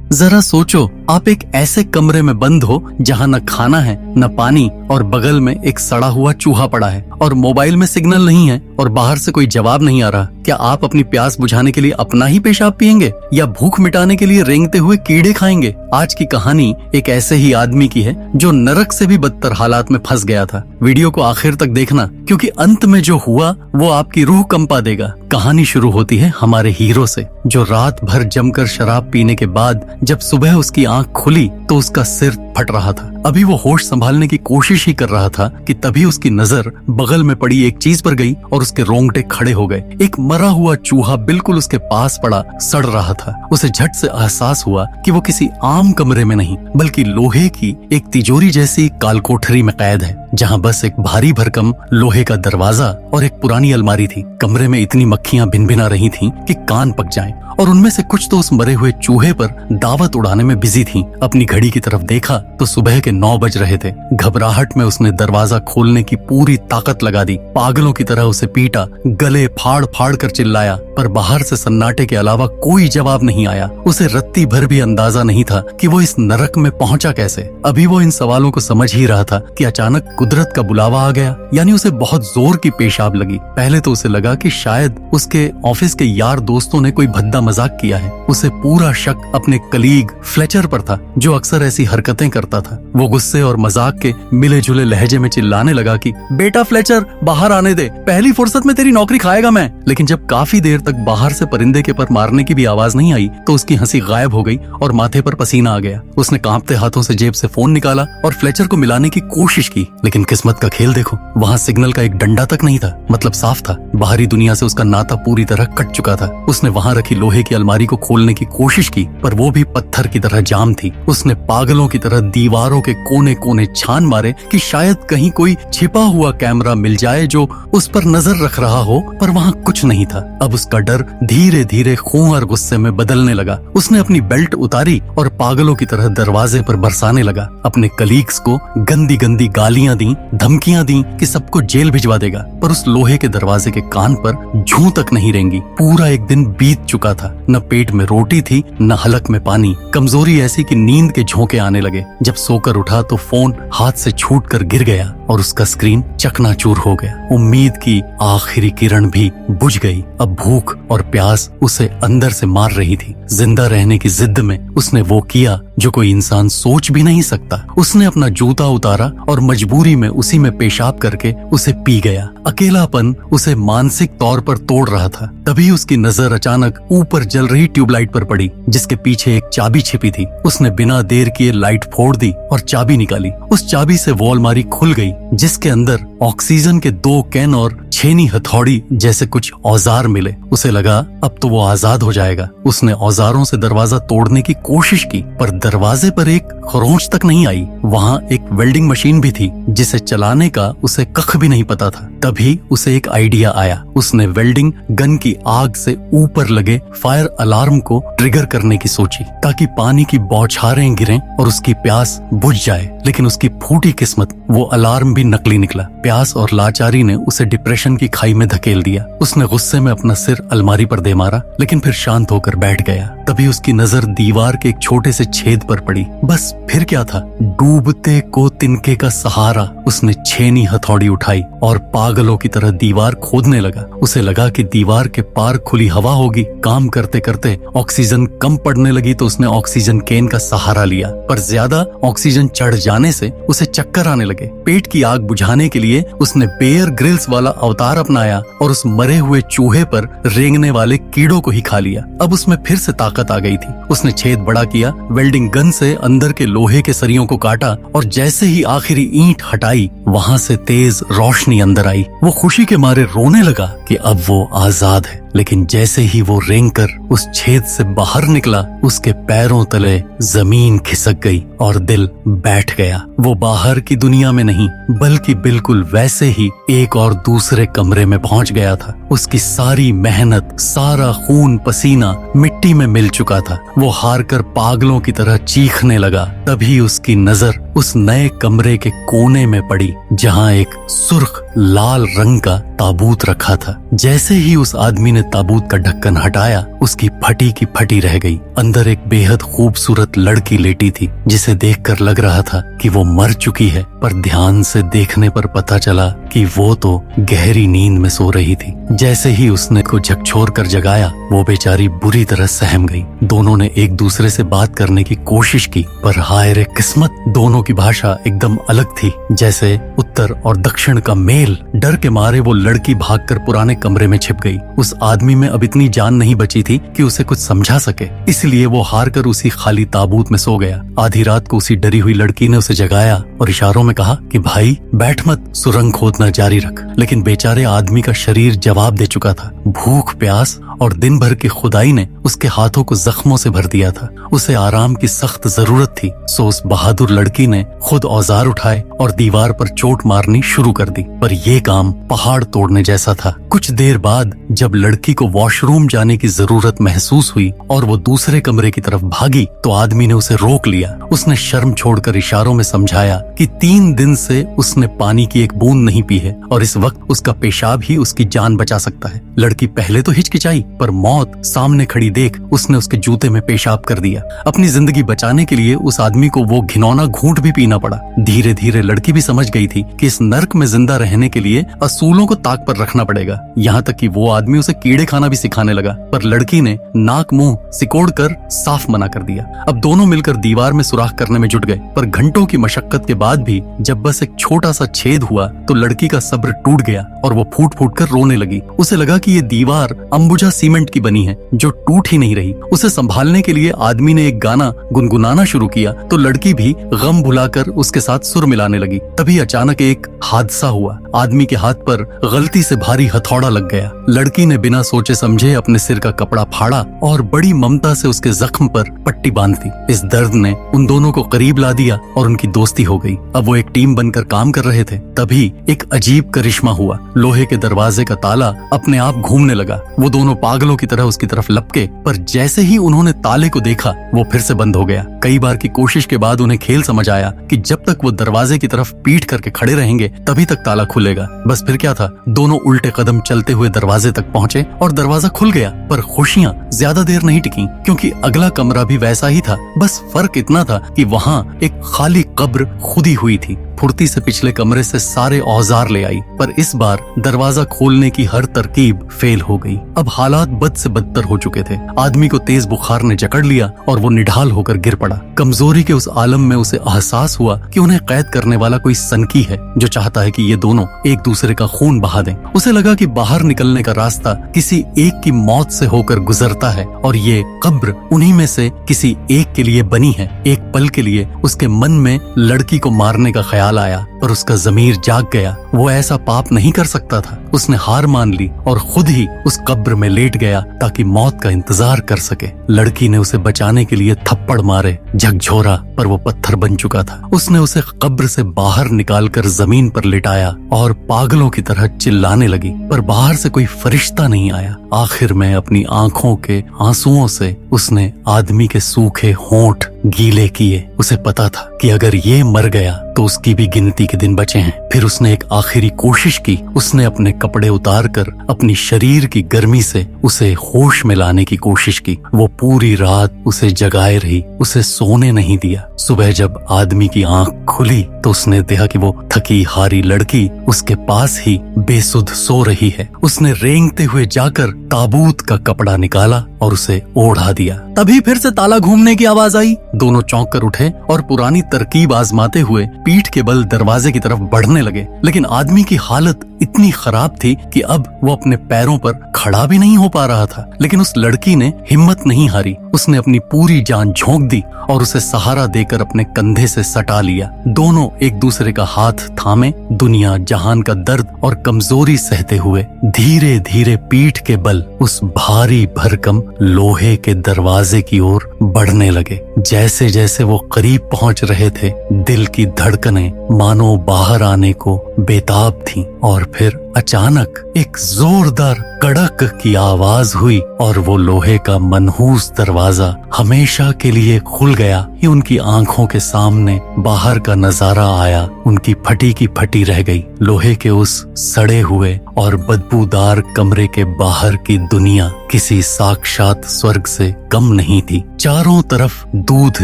जरा सोचो, आप एक ऐसे कमरे में बंद हो जहाँ न खाना है न पानी और बगल में एक सड़ा हुआ चूहा पड़ा है और मोबाइल में सिग्नल नहीं है और बाहर से कोई जवाब नहीं आ रहा। क्या आप अपनी प्यास बुझाने के लिए अपना ही पेशाब पिएंगे या भूख मिटाने के लिए रेंगते हुए कीड़े खाएंगे? आज की कहानी एक ऐसे ही आदमी की है जो नरक से भी बदतर हालात में फंस गया था। वीडियो को आखिर तक देखना, क्योंकि अंत में जो हुआ वो आपकी रूह कंपा देगा। कहानी शुरू होती है हमारे हीरो से, जो रात भर जमकर शराब पीने के बाद जब सुबह उसकी आंख खुली तो उसका सिर फट रहा था। अभी वो होश संभालने की कोशिश ही कर रहा था कि तभी उसकी नजर बगल में पड़ी एक चीज पर गई और उसके रोंगटे खड़े हो गए। एक मरा हुआ चूहा बिल्कुल उसके पास पड़ा सड़ रहा था। उसे झट से एहसास हुआ कि वो किसी आम कमरे में नहीं बल्कि लोहे की एक तिजोरी जैसी कालकोठरी में कैद है, जहाँ बस एक भारी भरकम लोहे का दरवाजा और एक पुरानी अलमारी थी। कमरे में इतनी मक्खियां भिनभिना रही थीं कि कान पक जाएं, और उनमें से कुछ तो उस मरे हुए चूहे पर दावत उड़ाने में बिजी थीं। अपनी घड़ी की तरफ देखा तो सुबह के 9 बज रहे थे। घबराहट में उसने दरवाजा खोलने की पूरी ताकत लगा दी। पागलों की तरह उसे पीटा, गले फाड़ फाड़ कर चिल्लाया, पर बाहर से सन्नाटे के अलावा कोई जवाब नहीं आया। उसे रत्ती भर भी अंदाजा नहीं था कि वो इस नरक में पहुंचा कैसे। अभी वो इन सवालों को समझ ही रहा था कि अचानक कुदरत का बुलावा आ गया, यानी उसे बहुत जोर की पेशाब लगी। पहले तो उसे लगा कि शायद उसके ऑफिस के यार दोस्तों ने कोई भद्दा मजाक किया है। उसे पूरा शक अपने कलीग फ्लेचर पर था, जो अक्सर ऐसी हरकतें करता था। वो गुस्से और मजाक के मिले जुले लहजे में चिल्लाने लगा कि बेटा फ्लेचर, बाहर आने दे, पहली फुर्सत में तेरी नौकरी खाएगा मैं। लेकिन जब काफी देर तक बाहर से परिंदे के पर मारने की भी आवाज नहीं आई तो उसकी हंसी गायब हो गई और माथे पर पसीना आ गया। उसने कांपते हाथों से जेब से फोन निकाला और फ्लेचर को मिलाने की कोशिश की, लेकिन किस्मत का खेल देखो, वहाँ सिग्नल का एक डंडा तक नहीं था। मतलब साफ था, बाहरी दुनिया से उसका नाता पूरी तरह कट चुका था। उसने वहाँ रखी लोहे की अलमारी को खोलने की कोशिश की, पर वो भी पत्थर की तरह जाम थी। उसने पागलों की तरह दीवारों के कोने कोने छान मारे कि शायद कहीं कोई छिपा हुआ कैमरा मिल जाए जो उस पर नजर रख रहा हो, पर वहाँ कुछ नहीं था। अब उसका डर धीरे धीरे खूंखार गुस्से में बदलने लगा। उसने अपनी बेल्ट उतारी और पागलों की तरह दरवाजे पर बरसाने लगा। अपने कलीग्स को गंदी गंदी गालियां दी, धमकियां दी कि सबको जेल भिजवा देगा, पर उस लोहे के दरवाजे के कान पर जूं तक नहीं रेंगी। पूरा एक दिन बीत चुका था। न पेट में रोटी थी न हलक में पानी। कमजोरी ऐसी कि नींद के झोंके आने लगे। जब सोकर उठा तो फोन हाथ से छूटकर गिर गया और उसका स्क्रीन चकनाचूर हो गया। उम्मीद की आखिरी किरण भी बुझ गई। अब भूख और प्यास उसे अंदर से मार रही थी। जिंदा रहने की जिद में उसने वो किया जो कोई इंसान सोच भी नहीं सकता। उसने अपना जूता उतारा और मजबूरी में उसी में पेशाब करके उसे पी गया। अकेलापन उसे मानसिक तौर पर तोड़ रहा था। तभी उसकी नजर अचानक ऊपर जल रही ट्यूबलाइट पर पड़ी, जिसके पीछे एक चाबी छिपी थी। उसने बिना देर किए लाइट फोड़ दी और चाबी निकाली। उस चाबी से वो अलमारी खुल गई, जिसके अंदर ऑक्सीजन के 2 कैन और छेनी हथौड़ी जैसे कुछ औजार मिले। उसे लगा अब तो वो आजाद हो जाएगा। उसने औजारों से दरवाजा तोड़ने की कोशिश की, पर दरवाजे पर एक खरोंच तक नहीं आई। वहाँ एक वेल्डिंग मशीन भी थी, जिसे चलाने का उसे कख भी नहीं पता था। तभी उसे एक आइडिया आया। उसने वेल्डिंग गन की आग से ऊपर लगे फायर अलार्म को ट्रिगर करने की सोची, ताकि पानी की बौछारें गिरें और उसकी प्यास बुझ जाए। लेकिन उसकी फूटी किस्मत, वो अलार्म भी नकली निकला। प्यास और लाचारी ने उसे डिप्रेशन की खाई में धकेल दिया। उसने गुस्से में अपना सिर अलमारी पर दे मारा, लेकिन फिर शांत होकर बैठ गया। तभी उसकी नजर दीवार के एक छोटे से छेद पर पड़ी। बस फिर क्या था, डूबते को तिनके का सहारा। उसने छेनी हथौड़ी उठाई और पागलों की तरह दीवार खोदने लगा। उसे लगा कि दीवार के पार खुली हवा होगी। काम करते करते ऑक्सीजन कम पड़ने लगी तो उसने ऑक्सीजन कैन का सहारा लिया, पर ज्यादा ऑक्सीजन चढ़ जाने से उसे चक्कर आने लगे। पेट की आग बुझाने के लिए उसने बेयर ग्रिल्स वाला अवतार अपनाया और उस मरे हुए चूहे पर रेंगने वाले कीड़ों को ही खा लिया। अब उसमें फिर से ताकत आ गई थी। उसने छेद बड़ा किया, वेल्डिंग गन से अंदर के लोहे के सरियों को काटा और जैसे ही आखिरी ईंट हटाई, वहाँ से तेज रोशनी अंदर आई। वो खुशी के मारे रोने लगा कि अब वो आजाद है। लेकिन जैसे ही वो रेंगकर उस छेद से बाहर निकला, उसके पैरों तले जमीन खिसक गई और दिल बैठ गया। वो बाहर की दुनिया में नहीं बल्कि बिल्कुल वैसे ही एक और दूसरे कमरे में पहुंच गया था। उसकी सारी मेहनत, सारा खून पसीना मिट्टी में मिल चुका था। वो हार कर पागलों की तरह चीखने लगा। तभी उसकी नजर उस नए कमरे के कोने में पड़ी, जहाँ एक सुर्ख लाल रंग का ताबूत रखा था। जैसे ही उस आदमी ने ताबूत का ढक्कन हटाया, उसकी फटी की फटी रह गई। अंदर एक बेहद खूबसूरत लड़की लेटी थी, जिसे देखकर लग रहा था कि वो मर चुकी है, पर ध्यान से देखने पर पता चला कि वो तो गहरी नींद में सो रही थी। जैसे ही उसने को झकझोर कर जगाया, वो बेचारी बुरी तरह सहम गई। दोनों ने एक दूसरे से बात करने की कोशिश की, पर हाय रे किस्मत, दोनों की भाषा एकदम अलग थी, जैसे उत्तर और दक्षिण का मेल। डर के मारे वो लड़की भागकर पुराने कमरे में छिप गई। उस आदमी में अब इतनी जान नहीं बची थी कि उसे कुछ समझा सके, इसलिए वो हार कर उसी खाली ताबूत में सो गया। आधी रात को उसी डरी हुई लड़की ने उसे जगाया और इशारों में कहा कि भाई बैठ मत, सुरंग खोदना जारी रख। लेकिन बेचारे आदमी का शरीर जवाब दे चुका था। भूख, प्यास और दिन भर की खुदाई ने उसके हाथों को जख्मों से भर दिया था। उसे आराम की सख्त जरूरत थी, सो उस बहादुर लड़की ने खुद औजार उठाए और दीवार पर चोट मारनी शुरू कर दी। पर यह काम पहाड़ तोड़ने जैसा था। कुछ देर बाद जब लड़की को वॉशरूम जाने की जरूरत महसूस हुई और वो दूसरे कमरे की तरफ भागी, तो आदमी ने उसे रोक लिया। उसने शर्म छोड़कर इशारों में समझाया कि 3 दिन से उसने पानी की एक बूंद नहीं पी है और इस वक्त उसका पेशाब ही उसकी जान बचा सकता है। लड़की पहले तो हिचकिचाई, पर मौत सामने खड़ी देख उसने उसके जूते में पेशाब कर दिया। अपनी जिंदगी बचाने के लिए उस आदमी को वो घिनौना घूंट भी पीना पड़ा। धीरे धीरे लड़की भी समझ गई थी कि इस नर्क में जिंदा रहने के लिए असूलों को ताक पर रखना पड़ेगा। यहाँ तक कि वो आदमी उसे कीड़े खाना भी सिखाने लगा, पर लड़की ने नाक मुंह सिकोड़ कर साफ मना कर दिया। अब दोनों मिलकर दीवार में सुराख करने में जुट गए, पर घंटों की मशक्कत के बाद भी जब बस एक छोटा सा छेद हुआ तो लड़की का सब्र टूट गया और वो फूट फूट कर रोने लगी। उसे लगा कि ये दीवार अंबुजा सीमेंट की बनी है जो टूट ही नहीं रही। उसे संभालने के लिए आदमी ने एक गाना गुनगुनाना शुरू किया तो लड़की भी गम भुलाकर उसके साथ सुर मिलाने लगी। तभी अचानक एक हादसा हुआ। आदमी के हाथ पर गलती से भारी हथौड़ा लग गया। लड़की ने बिना सोचे समझे अपने सिर का कपड़ा फाड़ा और बड़ी ममता से उसके जख्म पर पट्टी बांध दी। इस दर्द ने उन दोनों को करीब ला दिया और उनकी दोस्ती हो गई। अब वो एक टीम बनकर काम कर रहे थे। तभी एक अजीब करिश्मा हुआ। लोहे के दरवाजे का ताला अपने आप घूमने लगा। वो दोनों पागलों की तरह उसकी तरफ लपके, पर जैसे ही उन्होंने ताले को देखा वो फिर से बंद हो गया। कई बार की कोशिश के बाद उन्हें खेल समझ आया कि जब तक वो दरवाजे की तरफ पीठ करके खड़े रहेंगे तभी तक ताला खुलेगा। बस फिर क्या था, दोनों उल्टे कदम चलते हुए दरवाजे तक पहुंचे और दरवाजा खुल गया। पर खुशियां ज्यादा देर नहीं टिकी, क्योंकि अगला कमरा भी वैसा ही था। बस फर्क इतना था कि वहाँ एक खाली कब्र खुदी हुई थी। फुर्ती से पिछले कमरे से सारे औजार ले आई, पर इस बार दरवाजा खोलने की हर तरकीब फेल हो गई। अब हालात बद से बदतर हो चुके थे। आदमी को तेज बुखार ने जकड़ लिया और वो निढाल होकर गिर पड़ा। कमजोरी के उस आलम में उसे एहसास हुआ कि उन्हें कैद करने वाला कोई सनकी है जो चाहता है कि ये दोनों एक दूसरे का खून बहा दें। उसे लगा कि बाहर निकलने का रास्ता किसी एक की मौत से होकर गुजरता है और ये कब्र उन्हीं में से किसी एक के लिए बनी है। एक पल के लिए उसके मन में लड़की को मारने का ख्याल आया, पर उसका जमीर जाग गया। वो ऐसा पाप नहीं कर सकता था। उसने हार मान ली और खुद ही उस कब्र में लेट गया ताकि मौत का इंतजार कर सके। लड़की ने उसे बचाने के लिए थप्पड़ मारे, झकझोरा, पर वो पत्थर बन चुका था। उसने उसे कब्र से बाहर निकालकर जमीन पर लिटाया और पागलों की तरह चिल्लाने लगी, पर बाहर से कोई फरिश्ता नहीं आया। आखिर में अपनी आंखों के आंसुओं से उसने आदमी के सूखे होंठ गीले किए। उसे पता था कि अगर ये मर गया तो उसकी भी गिनती के दिन बचे हैं। फिर उसने एक आखिरी कोशिश की। उसने अपने कपड़े उतारकर अपनी शरीर की गर्मी से उसे होश में लाने की कोशिश की। वो पूरी रात उसे जगाए रही, उसे सोने नहीं दिया। सुबह जब आदमी की आंख खुली तो उसने देखा कि वो थकी हारी लड़की उसके पास ही बेसुध सो रही है। उसने रेंगते हुए जाकर ताबूत का कपड़ा निकाला और उसे ओढ़ा दिया। तभी फिर से ताला घूमने की आवाज आई। दोनों चौंक कर उठे और पुरानी तरकीब आजमाते हुए पीठ के बल दरवाजे की तरफ बढ़ने लगे। लेकिन आदमी की हालत इतनी खराब थी कि अब वो अपने पैरों पर खड़ा भी नहीं हो पा रहा था। लेकिन उस लड़की ने हिम्मत नहीं हारी। उसने अपनी पूरी जान झोंक दी और उसे सहारा देकर अपने कंधे से सटा लिया। दोनों एक दूसरे का हाथ थामे दुनिया जहान का दर्द और कमजोरी सहते हुए धीरे धीरे पीठ के बल उस भारी भरकम लोहे के दरवाजे की ओर बढ़ने लगे। जैसे जैसे वो करीब पहुंच रहे थे, दिल की धड़कनें मानो बाहर आने को बेताब थीं और फिर अचानक एक जोरदार कड़क की आवाज हुई और वो लोहे का मनहूस दरवाजा हमेशा के लिए खुल गया। ये उनकी आंखों के सामने बाहर का नजारा आया। उनकी फटी की फटी रह गई। लोहे के उस सड़े हुए और बदबूदार कमरे के बाहर की दुनिया किसी साक्षात स्वर्ग से कम नहीं थी। चारों तरफ दूध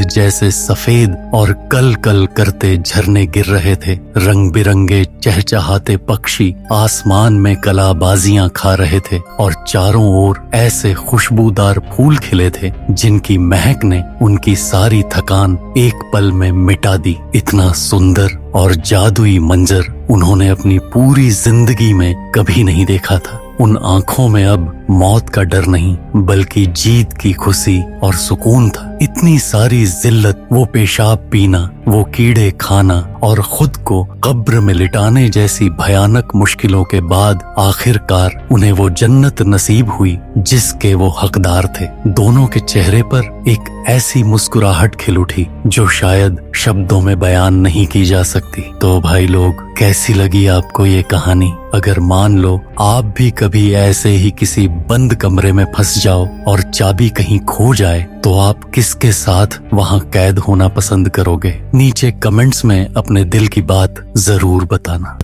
जैसे सफेद और कल कल करते झरने गिर रहे थे। रंग बिरंगे चहचहाते पक्षी आसमान में कलाबाजियां खा रहे थे और चारों ओर ऐसे खुशबूदार फूल खिले थे जिनकी महक ने उनकी सारी थकान एक पल में मिटा दी। इतना सुंदर और जादुई मंजर उन्होंने अपनी पूरी जिंदगी में कभी नहीं देखा था। उन आंखों में अब मौत का डर नहीं बल्कि जीत की खुशी और सुकून था। इतनी सारी जिल्लत, वो पेशाब पीना, वो कीड़े खाना और खुद को कब्र में लिटाने जैसी भयानक मुश्किलों के बाद आखिरकार उन्हें वो जन्नत नसीब हुई जिसके वो हकदार थे। दोनों के चेहरे पर एक ऐसी मुस्कुराहट खिल उठी जो शायद शब्दों में बयान नहीं की जा सकती। तो भाई लोग, कैसी लगी आपको ये कहानी? अगर मान लो आप भी कभी ऐसे ही किसी बंद कमरे में फंस जाओ और चाबी कहीं खो जाए तो आप किसके साथ वहां कैद होना पसंद करोगे? नीचे कमेंट्स में अपने दिल की बात जरूर बताना।